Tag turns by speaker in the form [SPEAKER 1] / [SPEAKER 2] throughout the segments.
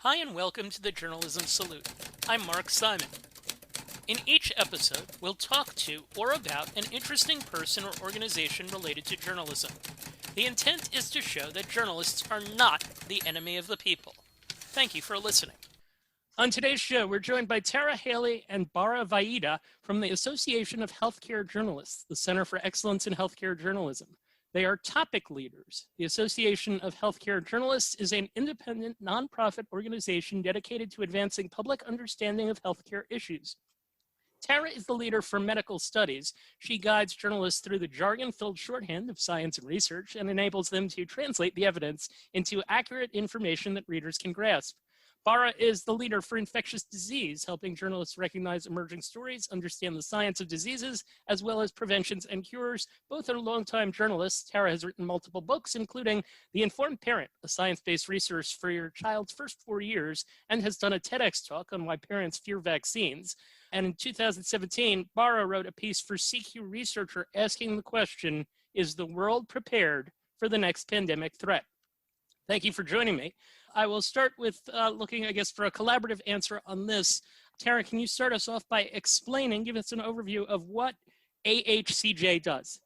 [SPEAKER 1] Hi and welcome to the Journalism Salute. I'm Mark Simon. In each episode, we'll talk to or about an interesting person or organization related to journalism. The intent is to show that journalists are not the enemy of the people. Thank you for listening. On today's show, we're joined by Haelle and Bara Vaida from the Association of Healthcare Journalists, the Center for Excellence in Healthcare Journalism. They are topic leaders. The Association of Healthcare Journalists is an independent, nonprofit organization dedicated to advancing public understanding of healthcare issues. Tara is the leader for medical studies. She guides journalists through the jargon-filled shorthand of science and research and enables them to translate the evidence into accurate information that readers can grasp. Bara is the leader for infectious disease, helping journalists recognize emerging stories, understand the science of diseases, as well as preventions and cures. Both are longtime journalists. Tara has written multiple books, including The Informed Parent, a science-based resource for your child's first 4 years, and has done a TEDx talk on why parents fear vaccines. And in 2017, Bara wrote a piece for CQ Researcher asking the question, is the world prepared for the next pandemic threat? Thank you for joining me. I will start with looking, I guess, for a collaborative answer on this. Tara, can you start us off by explaining, give us an overview of what AHCJ does?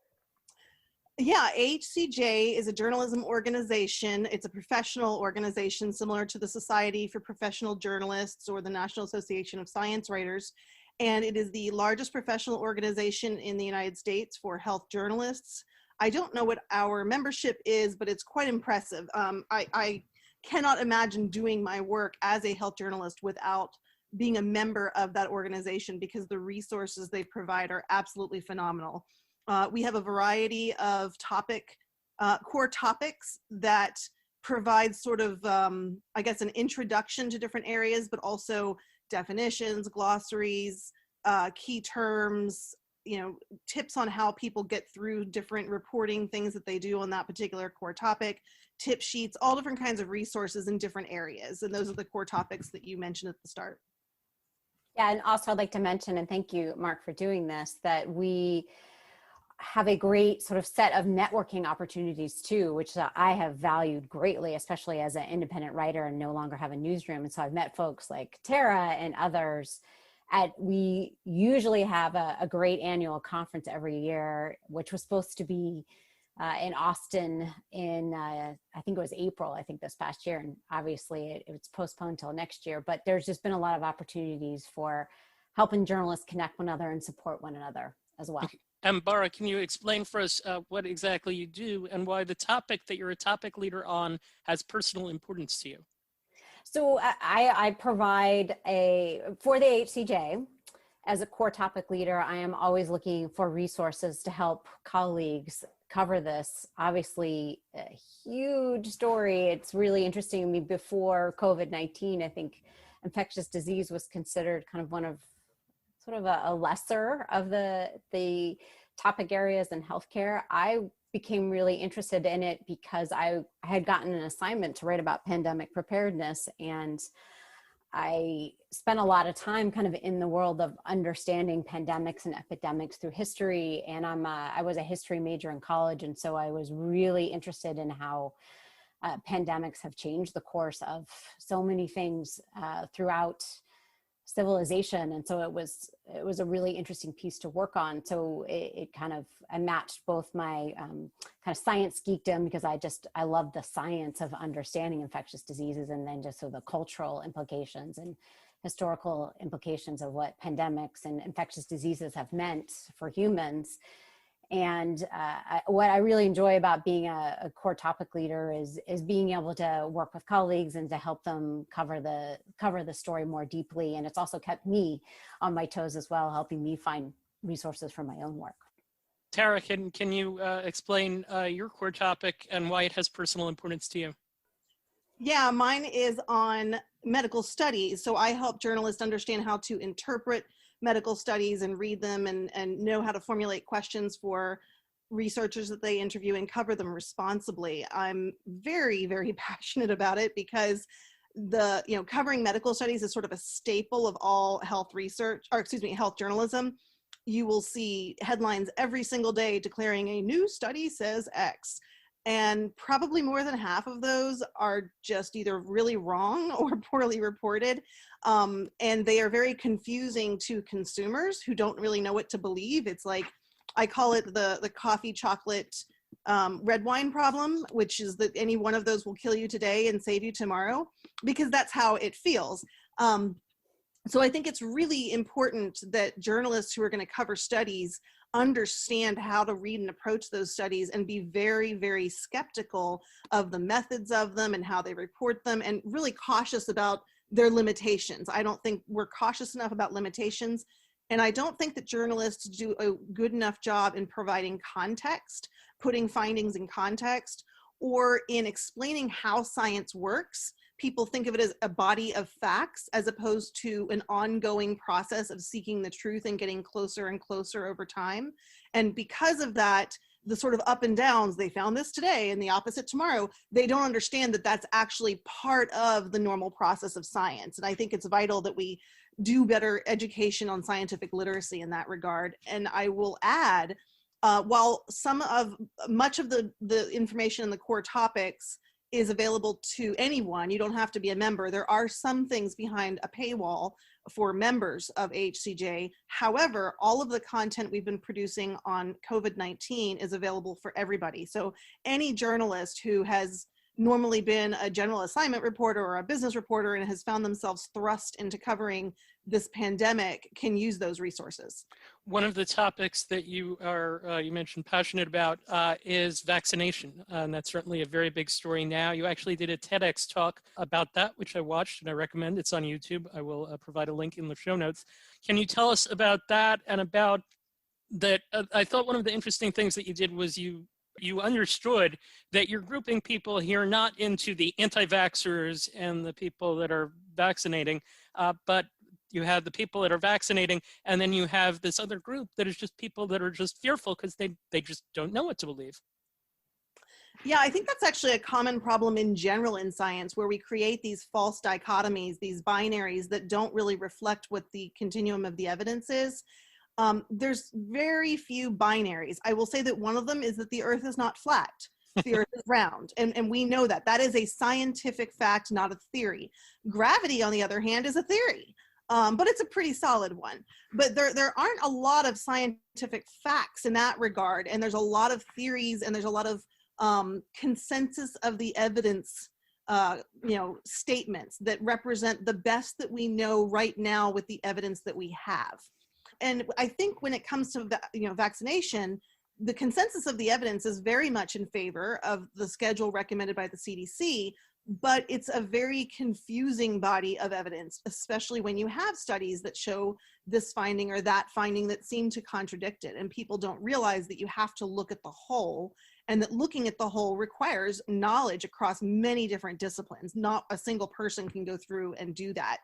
[SPEAKER 2] Yeah, AHCJ is a journalism organization. It's a professional organization similar to the Society for Professional Journalists or the National Association of Science Writers. And it is the largest professional organization in the United States for health journalists. I don't know what our membership is, but it's quite impressive. I cannot imagine doing my work as a health journalist without being a member of that organization because the resources they provide are absolutely phenomenal. We have a variety of core topics that provide sort of, I guess, an introduction to different areas, but also definitions, glossaries, key terms, tips on how people get through different reporting things that they do on that particular core topic, tip sheets, all different kinds of resources in different areas. And those are the core topics that you mentioned at the start.
[SPEAKER 3] Yeah, and also I'd like to mention, and thank you, Mark, for doing this, that we have a great sort of set of networking opportunities too, which I have valued greatly, especially as an independent writer and no longer have a newsroom. And so I've met folks like Tara and others. We usually have a great annual conference every year, which was supposed to be in Austin in, I think it was April, I think this past year. And obviously it's postponed till next year, but there's just been a lot of opportunities for helping journalists connect one another and support one another as well.
[SPEAKER 1] And Bara, can you explain for us what exactly you do and why the topic that you're a topic leader on has personal importance to you?
[SPEAKER 3] So I provide for the AHCJ, as a core topic leader, I am always looking for resources to help colleagues cover this. Obviously, a huge story. It's really interesting to me. Before COVID-19, I think infectious disease was considered kind of one of sort of a lesser of the topic areas in healthcare. I became really interested in it because I had gotten an assignment to write about pandemic preparedness, and I spent a lot of time kind of in the world of understanding pandemics and epidemics through history. And I was a history major in college, and so I was really interested in how pandemics have changed the course of so many things throughout civilization. And so it was a really interesting piece to work on. So I matched both my kind of science geekdom, because I love the science of understanding infectious diseases, and then just so the cultural implications and historical implications of what pandemics and infectious diseases have meant for humans. And what I really enjoy about being a core topic leader is being able to work with colleagues and to help them cover the story more deeply. And it's also kept me on my toes as well, helping me find resources for my own work.
[SPEAKER 1] Tara, can you explain your core topic and why it has personal importance to you?
[SPEAKER 2] Yeah, mine is on medical studies. So I help journalists understand how to interpret medical studies and read them and know how to formulate questions for researchers that they interview and cover them responsibly. I'm very, very passionate about it because covering medical studies is sort of a staple of all health research, health journalism. You will see headlines every single day declaring a new study says X. And probably more than half of those are just either really wrong or poorly reported. And they are very confusing to consumers who don't really know what to believe. It's like, I call it the coffee chocolate red wine problem, which is that any one of those will kill you today and save you tomorrow, because that's how it feels. So I think it's really important that journalists who are going to cover studies understand how to read and approach those studies and be very, very skeptical of the methods of them and how they report them, and really cautious about their limitations. I don't think we're cautious enough about limitations. And I don't think that journalists do a good enough job in providing context, putting findings in context, or in explaining how science works. People think of it as a body of facts as opposed to an ongoing process of seeking the truth and getting closer and closer over time. And because of that, the sort of up and downs, they found this today and the opposite tomorrow, they don't understand that that's actually part of the normal process of science. And I think it's vital that we do better education on scientific literacy in that regard. And I will add, while much of the information in the core topics is available to anyone, you don't have to be a member. There are some things behind a paywall for members of AHCJ. However, all of the content we've been producing on COVID-19 is available for everybody. So any journalist who has normally been a general assignment reporter or a business reporter and has found themselves thrust into covering this pandemic can use those resources.
[SPEAKER 1] One of the topics that you are, you mentioned passionate about is vaccination. And that's certainly a very big story now. You actually did a TEDx talk about that, which I watched and I recommend. It's on YouTube. I will provide a link in the show notes. Can you tell us about that and about that? I thought one of the interesting things that you did was you understood that you're grouping people here not into the anti-vaxxers and the people that are vaccinating, but you have the people that are vaccinating, and then you have this other group that is just people that are just fearful because they just don't know what to believe.
[SPEAKER 2] Yeah, I think that's actually a common problem in general in science, where we create these false dichotomies, these binaries that don't really reflect what the continuum of the evidence is. There's very few binaries. I will say that one of them is that the Earth is not flat. The Earth is round, and we know that. That is a scientific fact, not a theory. Gravity, on the other hand, is a theory. But it's a pretty solid one. But there aren't a lot of scientific facts in that regard, and there's a lot of theories, and there's a lot of consensus of the evidence, statements that represent the best that we know right now with the evidence that we have. And I think when it comes to vaccination, the consensus of the evidence is very much in favor of the schedule recommended by the CDC. But it's a very confusing body of evidence, especially when you have studies that show this finding or that finding that seem to contradict it. And people don't realize that you have to look at the whole, and that looking at the whole requires knowledge across many different disciplines. Not a single person can go through and do that.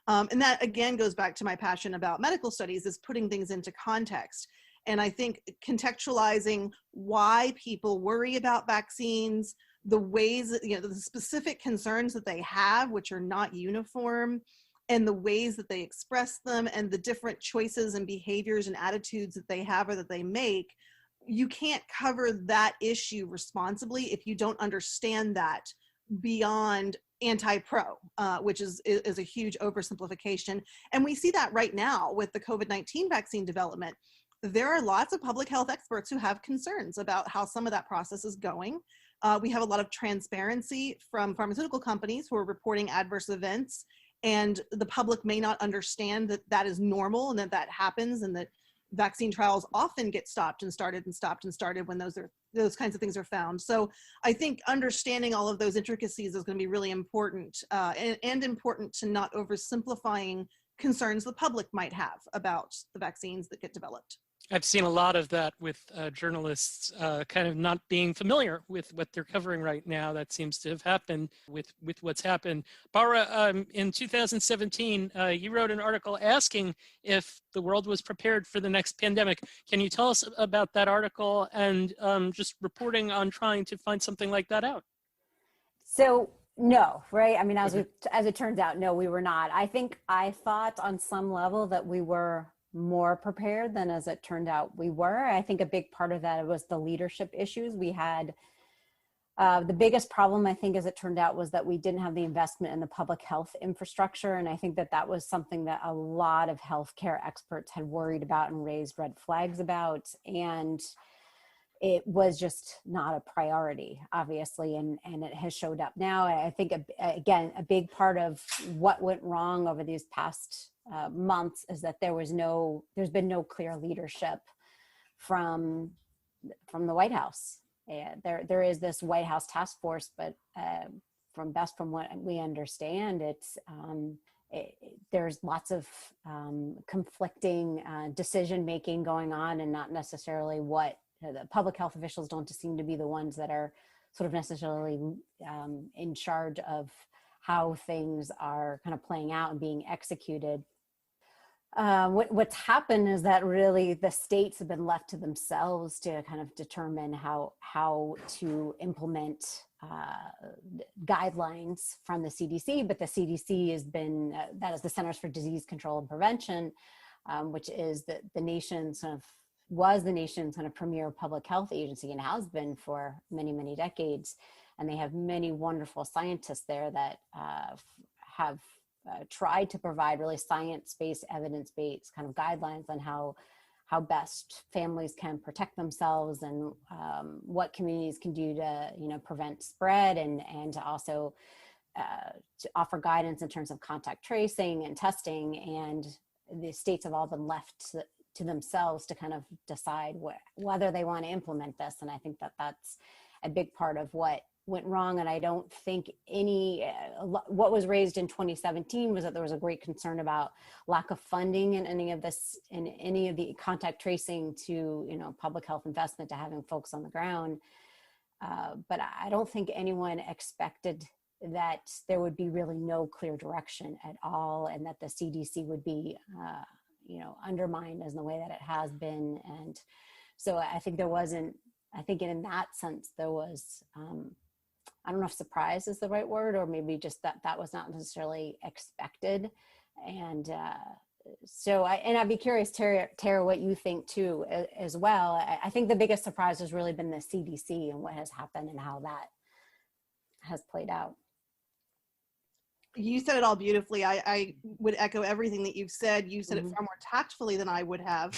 [SPEAKER 2] And that, again, goes back to my passion about medical studies, is putting things into context. And I think contextualizing why people worry about vaccines, the ways that, the specific concerns that they have, which are not uniform, and the ways that they express them, and the different choices and behaviors and attitudes that they have or that they make, you can't cover that issue responsibly if you don't understand that beyond anti-pro, which is a huge oversimplification. And we see that right now with the COVID-19 vaccine development. There are lots of public health experts who have concerns about how some of that process is going. We have a lot of transparency from pharmaceutical companies who are reporting adverse events, and the public may not understand that that is normal and that that happens, and that vaccine trials often get stopped and started and stopped and started when those kinds of things are found. So I think understanding all of those intricacies is going to be really important, and important to not oversimplifying concerns the public might have about the vaccines that get developed.
[SPEAKER 1] I've seen a lot of that with journalists kind of not being familiar with what they're covering right now. That seems to have happened with what's happened. Bara, in 2017, you wrote an article asking if the world was prepared for the next pandemic. Can you tell us about that article and just reporting on trying to find something like that out?
[SPEAKER 3] So no, right? I mean, as it turns out, no, we were not. I thought on some level that we were more prepared than, as it turned out, we were. I think a big part of that was the leadership issues. We had The biggest problem, I think, as it turned out, was that we didn't have the investment in the public health infrastructure. And I think that that was something that a lot of healthcare experts had worried about and raised red flags about. And it was just not a priority, obviously, and it has showed up now. I think, again, a big part of what went wrong over these past months is that there's been no clear leadership from the White House. There is this White House task force, but from what we understand, there's lots of conflicting decision making going on, and not necessarily what the public health officials don't seem to be the ones that are sort of necessarily in charge of how things are kind of playing out and being executed. What's happened is that really the states have been left to themselves to kind of determine how to implement guidelines from the CDC, but the CDC has been, that is the Centers for Disease Control and Prevention, which is the nation's was the nation's kind of premier public health agency and has been for many, many decades. And they have many wonderful scientists there that have tried to provide really science-based, evidence-based kind of guidelines on how best families can protect themselves, and what communities can do to, prevent spread, and to also to offer guidance in terms of contact tracing and testing. And the states have all been left to themselves to kind of decide whether they want to implement this. And I think that that's a big part of what went wrong. And I don't think what was raised in 2017 was that there was a great concern about lack of funding in any of the contact tracing to, public health investment, to having folks on the ground. But I don't think anyone expected that there would be really no clear direction at all, and that the CDC would be, undermined as the way that it has been. And so I think in that sense, there was, I don't know if surprise is the right word, or maybe just that was not necessarily expected. And so I'd be curious, Tara, what you think too, as well. I think the biggest surprise has really been the CDC and what has happened and how that has played out.
[SPEAKER 2] You said it all beautifully. I would echo everything that you've said. You said it far more tactfully than I would have.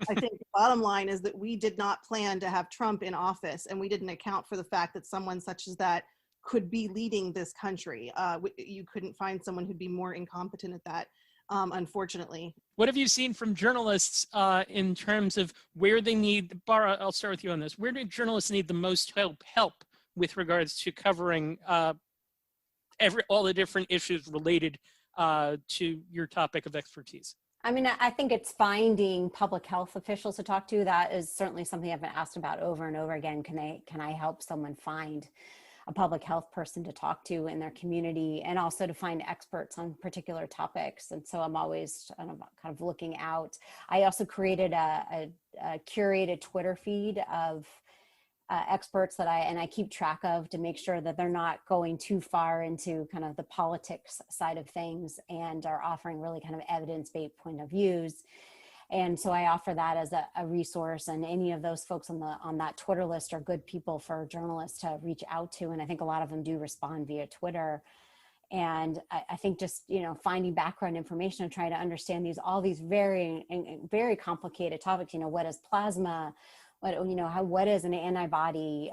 [SPEAKER 2] I think the bottom line is that we did not plan to have Trump in office, and we didn't account for the fact that someone such as that could be leading this country. You couldn't find someone who'd be more incompetent at that, unfortunately.
[SPEAKER 1] What have you seen from journalists in terms of where they need, Bara, I'll start with you on this. Where do journalists need the most help with regards to covering all the different issues related to your topic of expertise?
[SPEAKER 3] I mean, I think it's finding public health officials to talk to. That is certainly something I've been asked about over and over again. Can I help someone find a public health person to talk to in their community, and also to find experts on particular topics? And so I'm always kind of looking out. I also created a curated Twitter feed of experts that I keep track of, to make sure that they're not going too far into kind of the politics side of things, and are offering really kind of evidence-based point of views. And so I offer that as a resource, and any of those folks on that Twitter list are good people for journalists to reach out to. And I think a lot of them do respond via Twitter. And I think just, finding background information and trying to understand all these very, very complicated topics. What is plasma? What is an antibody?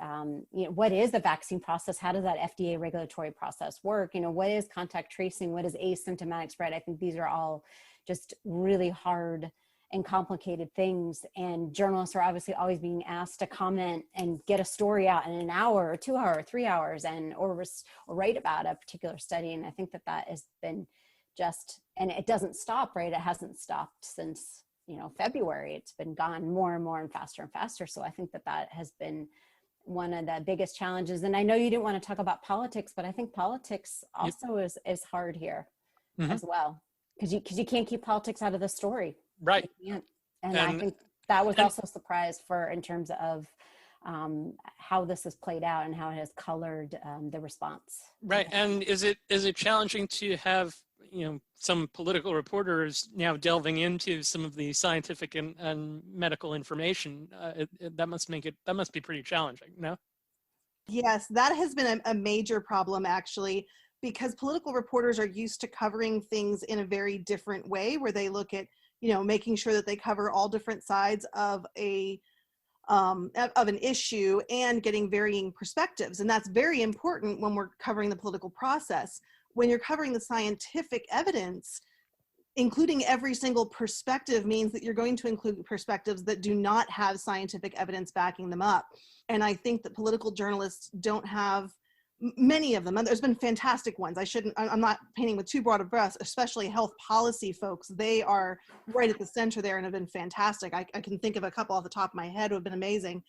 [SPEAKER 3] What is the vaccine process? How does that FDA regulatory process work? What is contact tracing? What is asymptomatic spread? I think these are all just really hard and complicated things. And journalists are obviously always being asked to comment and get a story out in an hour or 2 hours or 3 hours, or write about a particular study. And I think that has been and it doesn't stop, right? It hasn't stopped since February. It's been gone more and more and faster. So I think that has been one of the biggest challenges. And I know you didn't want to talk about politics, but I think politics also is hard here as well, because you can't keep politics out of the story.
[SPEAKER 1] Right.
[SPEAKER 3] And I think that was also a surprise in terms of how this has played out and how it has colored the response.
[SPEAKER 1] Right. And is it challenging to have some political reporters now delving into some of the scientific and medical information? That must be pretty challenging, no?
[SPEAKER 2] Yes, that has been a major problem, actually, because political reporters are used to covering things in a very different way, where they look at, making sure that they cover all different sides of an issue and getting varying perspectives. And that's very important when we're covering the political process. When you're covering the scientific evidence, including every single perspective means that you're going to include perspectives that do not have scientific evidence backing them up. And I think that political journalists don't have many of them. And there's been fantastic ones. I'm not painting with too broad a brush, especially health policy folks. They are right at the center there and have been fantastic. I can think of a couple off the top of my head who have been amazing.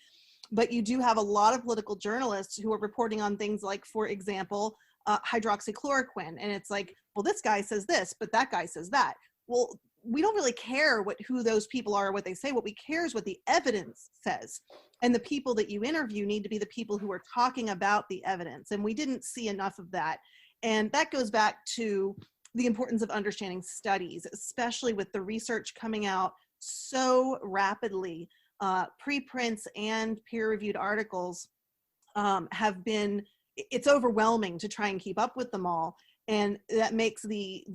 [SPEAKER 2] But you do have a lot of political journalists who are reporting on things like, for example, hydroxychloroquine. And it's like, well, this guy says this, but that guy says that. Well, we don't really care who those people are or what they say. What we care is what the evidence says. And the people that you interview need to be the people who are talking about the evidence. And we didn't see enough of that. And that goes back to the importance of understanding studies, especially with the research coming out so rapidly. Preprints and peer-reviewed articles it's overwhelming to try and keep up with them all. And that makes the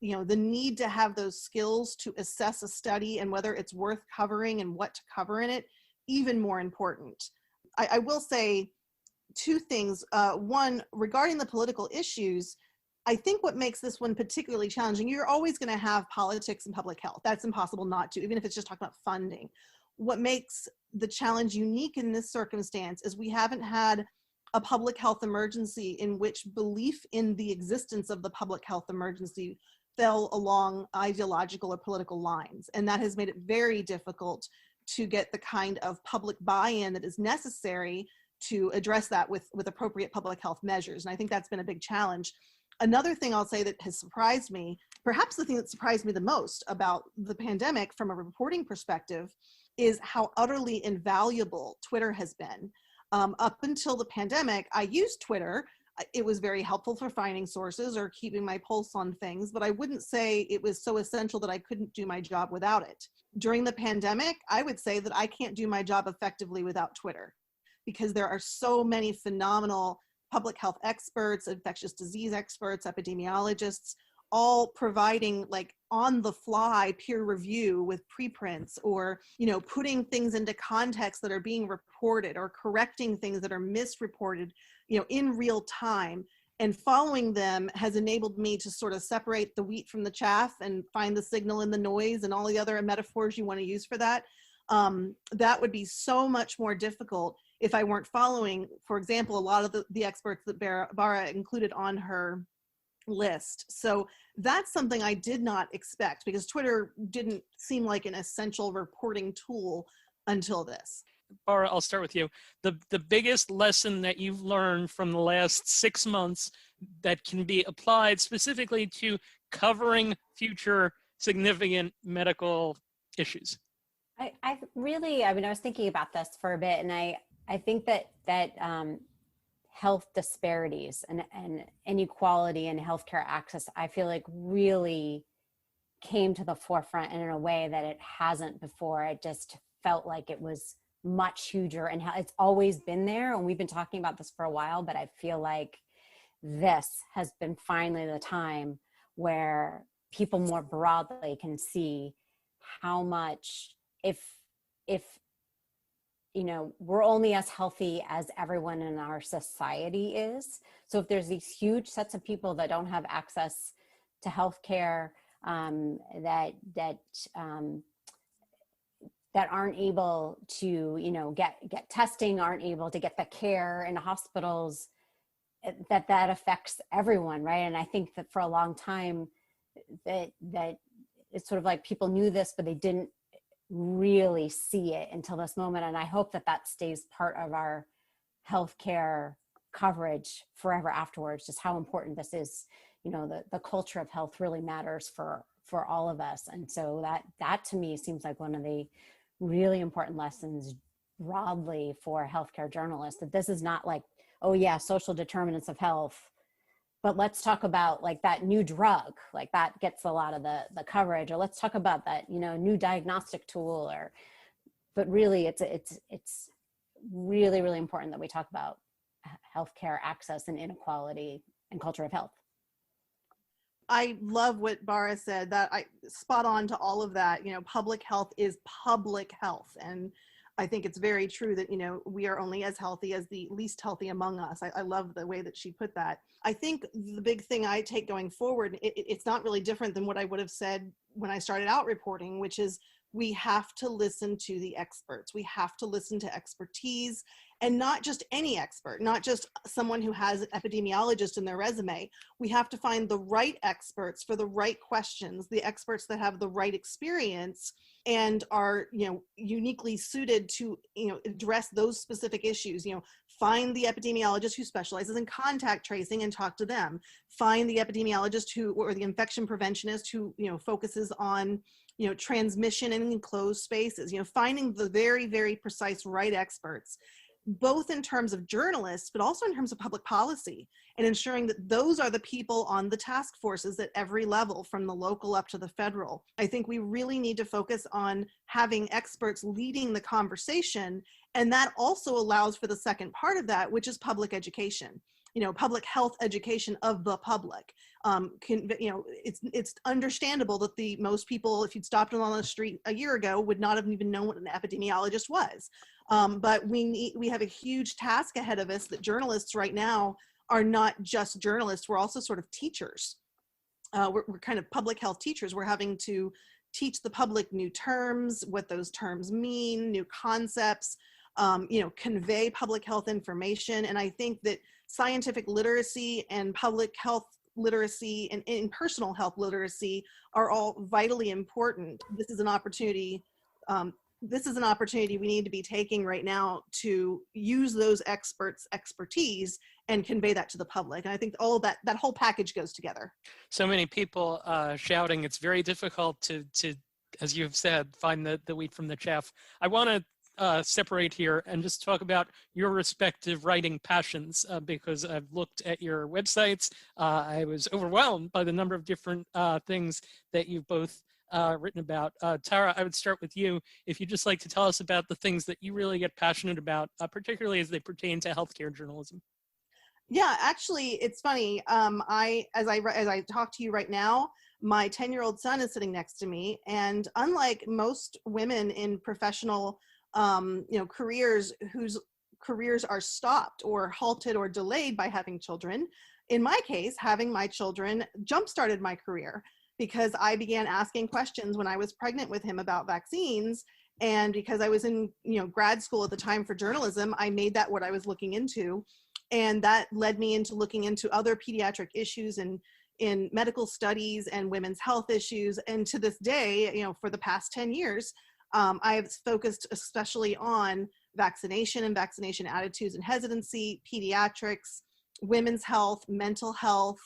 [SPEAKER 2] need to have those skills to assess a study and whether it's worth covering and what to cover in it even more important. I will say two things. One, regarding the political issues, I think what makes this one particularly challenging, you're always going to have politics and public health. That's impossible not to, even if it's just talking about funding. What makes the challenge unique in this circumstance is we haven't had a public health emergency in which belief in the existence of the public health emergency fell along ideological or political lines. And that has made it very difficult to get the kind of public buy-in that is necessary to address that with appropriate public health measures. And I think that's been a big challenge. Another thing I'll say that has surprised me, perhaps the thing that surprised me the most about the pandemic from a reporting perspective, is how utterly invaluable Twitter has been. Up until the pandemic, I used Twitter. It was very helpful for finding sources or keeping my pulse on things, but I wouldn't say it was so essential that I couldn't do my job without it. During the pandemic, I would say that I can't do my job effectively without Twitter, because there are so many phenomenal public health experts, infectious disease experts, epidemiologists, all providing like on the fly peer review with preprints, or, putting things into context that are being reported, or correcting things that are misreported, in real time. And following them has enabled me to sort of separate the wheat from the chaff and find the signal in the noise and all the other metaphors you want to use for that. That would be so much more difficult if I weren't following, for example, a lot of the experts that Bara included on her list. So that's something I did not expect, because Twitter didn't seem like an essential reporting tool until this.
[SPEAKER 1] Bara, I'll start with you. The biggest lesson that you've learned from the last 6 months that can be applied specifically to covering future significant medical issues.
[SPEAKER 3] I was thinking about this for a bit, and I think that health disparities and inequality in healthcare access, I feel like really came to the forefront in a way that it hasn't before. It just felt like it was much huger, and it's always been there. And we've been talking about this for a while, but I feel like this has been finally the time where people more broadly can see how much, if we're only as healthy as everyone in our society is. So if there's these huge sets of people that don't have access to healthcare, that aren't able to, get testing, aren't able to get the care in hospitals, that affects everyone, right? And I think that for a long time that it's sort of like people knew this, but they didn't really see it until this moment. And I hope that stays part of our healthcare coverage forever afterwards, just how important this is. The culture of health really matters for all of us. And so that to me seems like one of the really important lessons broadly for healthcare journalists, that this is not like, oh yeah, social determinants of health, but let's talk about like that new drug, like that gets a lot of the coverage, or let's talk about that, new diagnostic tool, but really it's really, really important that we talk about healthcare access and inequality and culture of health.
[SPEAKER 2] I love what Bara said, that I spot on to all of that. You know, public health is public health. And I think it's very true that, you know, we are only as healthy as the least healthy among us. I love the way that she put that. I think the big thing I take going forward, it's not really different than what I would have said when I started out reporting, which is we have to listen to the experts. We have to listen to expertise, and not just any expert, not just someone who has an epidemiologist in their resume. We have to find the right experts for the right questions, the experts that have the right experience and are, you know, uniquely suited to, you know, address those specific issues. You know, find the epidemiologist who specializes in contact tracing and talk to them. Find the epidemiologist who, or the infection preventionist who, you know, focuses on, you know, transmission in enclosed spaces. You know, finding the very, very precise right experts, both in terms of journalists, but also in terms of public policy, and ensuring that those are the people on the task forces at every level, from the local up to the federal. I think we really need to focus on having experts leading the conversation, and that also allows for the second part of that, which is public education. You know, public health education of the public. You know, it's understandable that the most people, if you'd stopped them on the street a year ago, would not have even known what an epidemiologist was. But we have a huge task ahead of us, that journalists right now are not just journalists, we're also sort of teachers. We're kind of public health teachers. We're having to teach the public new terms, what those terms mean, new concepts, you know, convey public health information. And I think that scientific literacy and public health literacy and personal health literacy are all vitally important. This is an opportunity. This is an opportunity we need to be taking right now to use those experts' expertise and convey that to the public. And I think all that whole package goes together.
[SPEAKER 1] So many people shouting. It's very difficult to, as you've said, find the wheat from the chaff. I want to separate here and just talk about your respective writing passions, because I've looked at your websites. I was overwhelmed by the number of different things that you've both written about. Tara, I would start with you. If you'd just like to tell us about the things that you really get passionate about, particularly as they pertain to healthcare journalism.
[SPEAKER 2] Yeah, actually, it's funny. As I talk to you right now, my 10-year-old son is sitting next to me, and unlike most women in professional you know, careers whose careers are stopped or halted or delayed by having children, in my case, having my children jump-started my career, because I began asking questions when I was pregnant with him about vaccines. And because I was in, you know, grad school at the time for journalism, I made that what I was looking into. And that led me into looking into other pediatric issues and in medical studies and women's health issues. And to this day, you know, for the past 10 years, I have focused especially on vaccination and vaccination attitudes and hesitancy, pediatrics, women's health, mental health,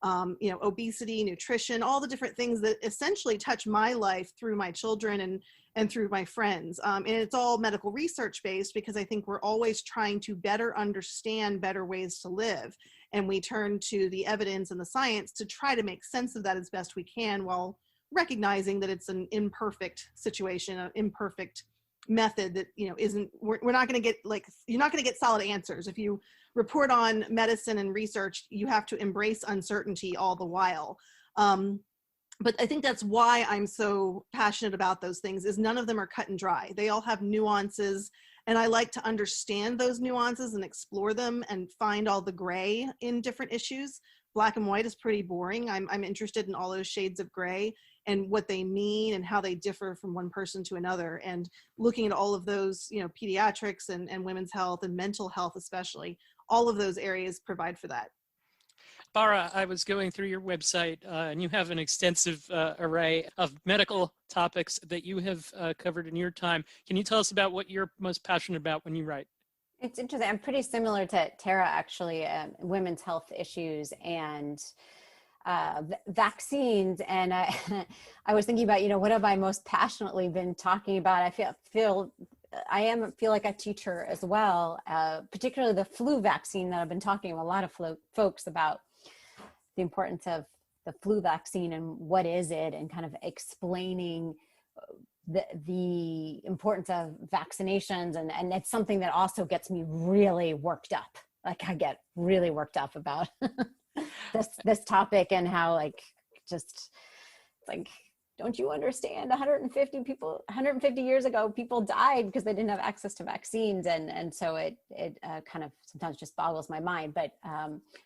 [SPEAKER 2] you know, obesity, nutrition, all the different things that essentially touch my life through my children and through my friends. And it's all medical research based, because I think we're always trying to better understand better ways to live. And we turn to the evidence and the science to try to make sense of that as best we can, while recognizing that it's an imperfect situation, an imperfect method that, you know, isn't, we're not going to get, like, you're not going to get solid answers. If you report on medicine and research, you have to embrace uncertainty all the while. But I think that's why I'm so passionate about those things, is none of them are cut and dry. They all have nuances, and I like to understand those nuances and explore them and find all the gray in different issues. Black and white is pretty boring. I'm interested in all those shades of gray and what they mean and how they differ from one person to another, and looking at all of those, you know, pediatrics and women's health and mental health especially, all of those areas provide for that.
[SPEAKER 1] Bara, I was going through your website, and you have an extensive array of medical topics that you have covered in your time. Can you tell us about what you're most passionate about when you write?
[SPEAKER 3] It's interesting. I'm pretty similar to Tara, actually, women's health issues and vaccines. And I was thinking about, you know, what have I most passionately been talking about? I feel like a teacher as well, particularly the flu vaccine that I've been talking to a lot of folks about, the importance of the flu vaccine and what is it, and kind of explaining the importance of vaccinations. And it's something that also gets me really worked up I get really worked up about this topic, and how just like, don't you understand, 150 years ago, people died because they didn't have access to vaccines. And so it kind of sometimes just boggles my mind. But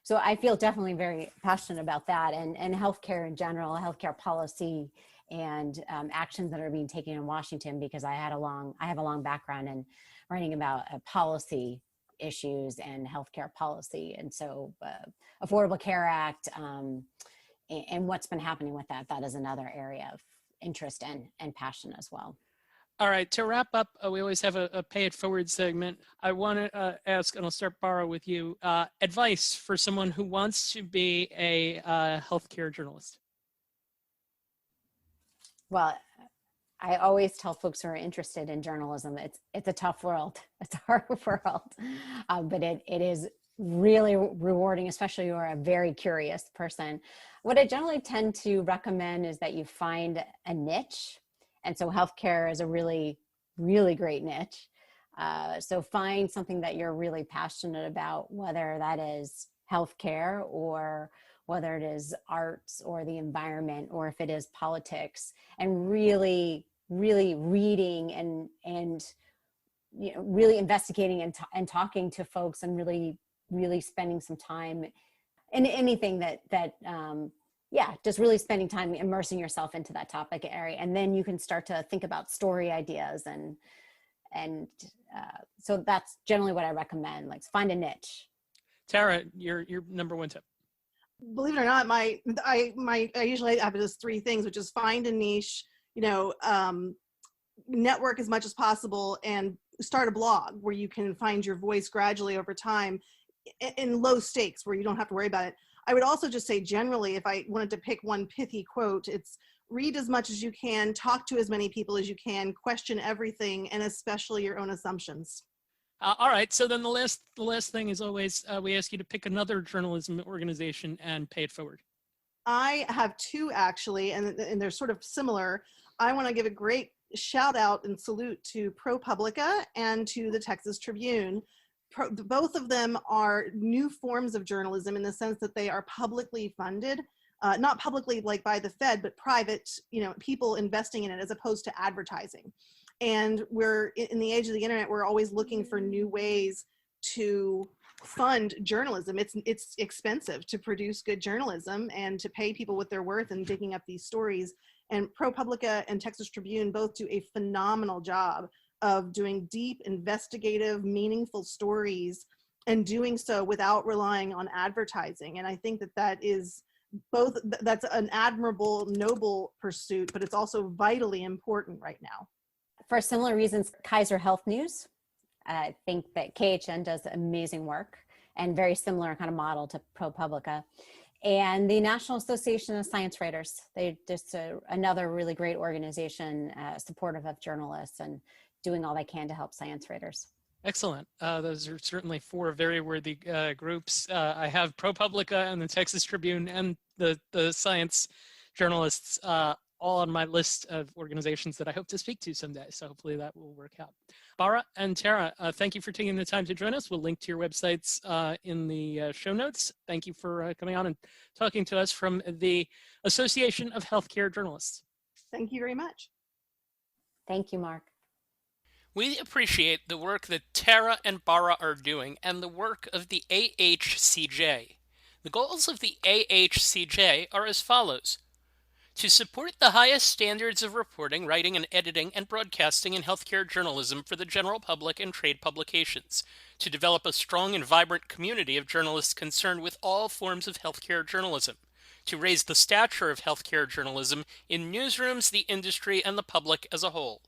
[SPEAKER 3] so I feel definitely very passionate about that, and healthcare in general, healthcare policy, and actions that are being taken in Washington, because I have a long background in writing about policy issues and healthcare policy. And so Affordable Care Act, and what's been happening with that is another area of interest and passion as well.
[SPEAKER 1] All right, to wrap up, we always have a pay it forward segment. I want to ask, and I'll start, Bara, with you, advice for someone who wants to be a healthcare journalist.
[SPEAKER 3] Well, I always tell folks who are interested in journalism, it's a tough world. It's a hard world, but it is really rewarding, especially if you're a very curious person. What I generally tend to recommend is that you find a niche. And so healthcare is a really, really great niche. So find something that you're really passionate about, whether that is healthcare, or whether it is arts, or the environment, or if it is politics, and really reading and really investigating and talking to folks, and really spending some time in anything that just really spending time immersing yourself into that topic area. And then you can start to think about story ideas, and so that's generally what I recommend. Like, find a niche.
[SPEAKER 1] Tara, your number one tip.
[SPEAKER 2] Believe it or not, I usually have just three things, which is find a niche, network as much as possible, and start a blog where you can find your voice gradually over time in low stakes, where you don't have to worry about it. I would also just say, generally, if I wanted to pick one pithy quote, it's read as much as you can, talk to as many people as you can, question everything, and especially your own assumptions.
[SPEAKER 1] All right, so then the last thing is always, we ask you to pick another journalism organization and pay it forward.
[SPEAKER 2] I have two, actually, and they're sort of similar. I want to give a great shout out and salute to ProPublica and to the Texas Tribune. Both of them are new forms of journalism, in the sense that they are publicly funded, not publicly like by the Fed, but private, people investing in it, as opposed to advertising. And we're in the age of the internet, we're always looking for new ways to fund journalism. It's expensive to produce good journalism and to pay people what they're worth and digging up these stories. And ProPublica and Texas Tribune both do a phenomenal job of doing deep, investigative, meaningful stories, and doing so without relying on advertising. And I think that's an admirable, noble pursuit, but it's also vitally important right now.
[SPEAKER 3] For similar reasons, Kaiser Health News. I think that KHN does amazing work, and very similar kind of model to ProPublica. And the National Association of Science Writers, they're just another really great organization, supportive of journalists and doing all they can to help science writers.
[SPEAKER 1] Excellent. Those are certainly four very worthy groups. I have ProPublica and the Texas Tribune and the science journalists all on my list of organizations that I hope to speak to someday. So hopefully that will work out. Bara and Tara, thank you for taking the time to join us. We'll link to your websites in the show notes. Thank you for coming on and talking to us from the Association of Healthcare Journalists.
[SPEAKER 2] Thank you very much.
[SPEAKER 3] Thank you, Mark.
[SPEAKER 1] We appreciate the work that Tara and Bara are doing, and the work of the AHCJ. The goals of the AHCJ are as follows: to support the highest standards of reporting, writing, and editing and broadcasting in healthcare journalism for the general public and trade publications, to develop a strong and vibrant community of journalists concerned with all forms of healthcare journalism, to raise the stature of healthcare journalism in newsrooms, the industry, and the public as a whole,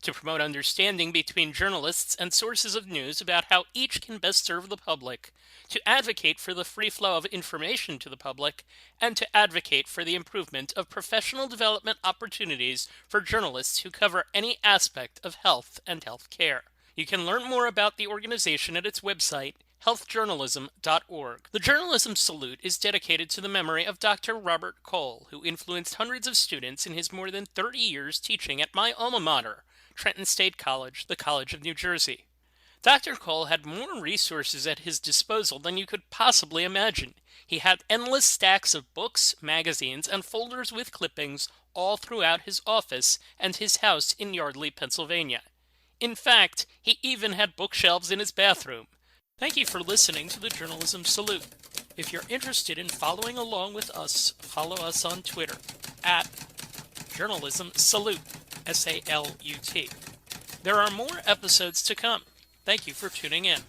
[SPEAKER 1] to promote understanding between journalists and sources of news about how each can best serve the public, to advocate for the free flow of information to the public, and to advocate for the improvement of professional development opportunities for journalists who cover any aspect of health and health care. You can learn more about the organization at its website, healthjournalism.org. The Journalism Salute is dedicated to the memory of Dr. Robert Cole, who influenced hundreds of students in his more than 30 years teaching at my alma mater, Trenton State College, the College of New Jersey. Dr. Cole had more resources at his disposal than you could possibly imagine. He had endless stacks of books, magazines, and folders with clippings all throughout his office and his house in Yardley, Pennsylvania. In fact, he even had bookshelves in his bathroom. Thank you for listening to the Journalism Salute. If you're interested in following along with us, follow us on Twitter at Journalism Salute, SALUT. There are more episodes to come. Thank you for tuning in.